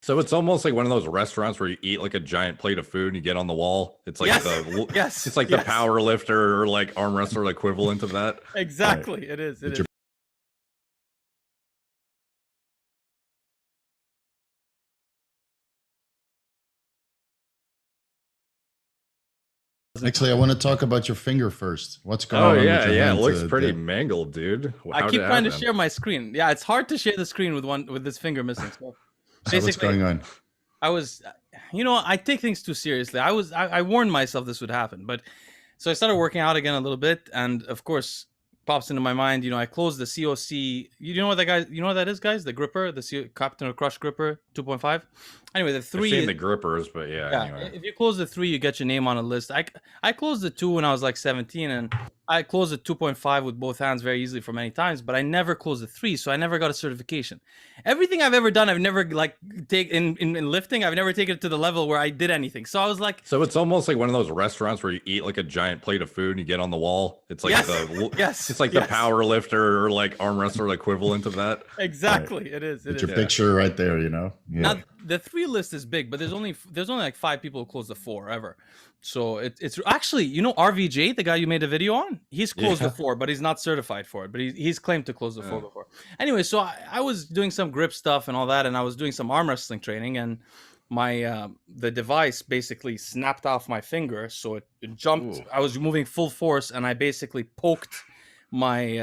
So it's almost like one of those restaurants where you eat like a giant plate of food and you get on the wall. It's like Yes, the yes, it's like the yes. power lifter or like arm wrestler equivalent of that. Right. Exactly. It is. It With is. your Actually, I want to talk about your finger first. What's going Oh on with yeah, your yeah. It hand? looks pretty mangled, dude. I How did keep it trying to happen? share my screen. Yeah, it's hard to share the screen with this finger missing. So So what's basically, going on? I was, I take things too seriously. I warned myself this would happen, but so I started working out again a little bit, and of course, pops into my mind. I closed the COC. You know what that guy? You know what that is, guys? The gripper, the Captain Crush gripper 2.5. Anyway, the I've seen three. the grippers, but yeah. Yeah, Anyway, if you close the 3, you get your name on a list. I closed the 2 when I was like 17, and I closed the 2.5 with both hands very easily for many times, but I never closed the 3, so I never got a certification. Everything I've ever done, I've never like take in lifting, I've never taken it to the level where I did anything. So I was like, so it's almost like one of those restaurants where you eat like a giant plate of food and you get on the wall. It's like yes, the yes, it's like the yes, power lifter or like arm wrestler equivalent of that. exactly. It is. It With is. your picture right there, Yeah. Now the 3 list is big, but there's only like 5 people who close the 4 ever. So it's actually, RVJ, the guy you made a video on, he's closed the Yeah. 4, but he's not certified for it. But he's claimed to close the 4 before. Anyway, so I was doing some grip stuff and all that, and I was doing some arm wrestling training, and my the device basically snapped off my finger, so it jumped. Ooh. I was moving full force, and I basically poked my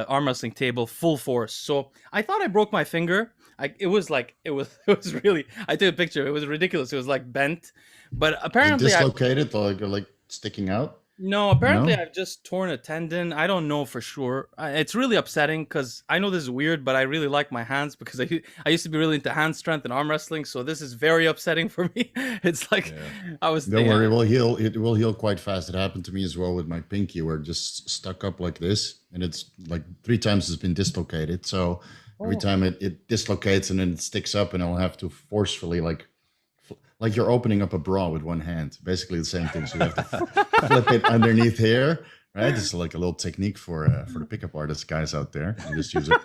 arm wrestling table full force. So I thought I broke my finger. It was really. I took a picture. It was ridiculous. It was like bent, but apparently Dislocated, like sticking out. no. Apparently No? I've just torn a tendon. I don't know for sure. It's really upsetting because I know this is weird, but I really like my hands because I used to be really into hand strength and arm wrestling. So this is very upsetting for me. It's like I was. Don't yeah. worry, it will heal. It will heal quite fast. It happened to me as well with my pinky, where it just stuck up like this, and it's like 3 times it's been dislocated. So every time it dislocates and then it sticks up, and I'll have to forcefully like you're opening up a bra with one hand. Basically the same thing. So you have to flip it underneath here, right? It's like a little technique for the pickup artist guys out there. You just use it,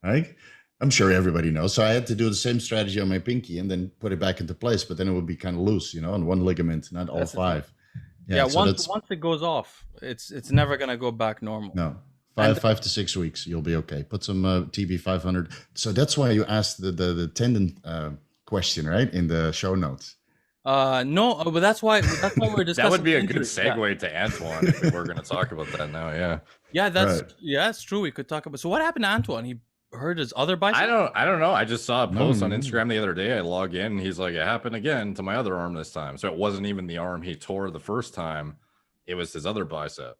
right? I'm sure everybody knows. So I had to do the same strategy on my pinky and then put it back into place, but then it would be kind of loose, on one ligament, not all That's the 5. Yeah, so once it goes off, it's never gonna go back normal. no. And 5 to 6 weeks, you'll be okay. Put some TB 500. So that's why you asked the tendon question, right, in the show notes. No, but that's why we're discussing. That would be a good injuries. Yeah. segue to Antoine if we were going to talk about that now. Yeah. Yeah, Right. that's true. We could talk about. So what happened to Antoine? He hurt his other bicep. I don't know. I just saw a post on no. Instagram the other day. I log in and he's like, it happened again to my other arm this time. So it wasn't even the arm he tore the first time. It was his other bicep.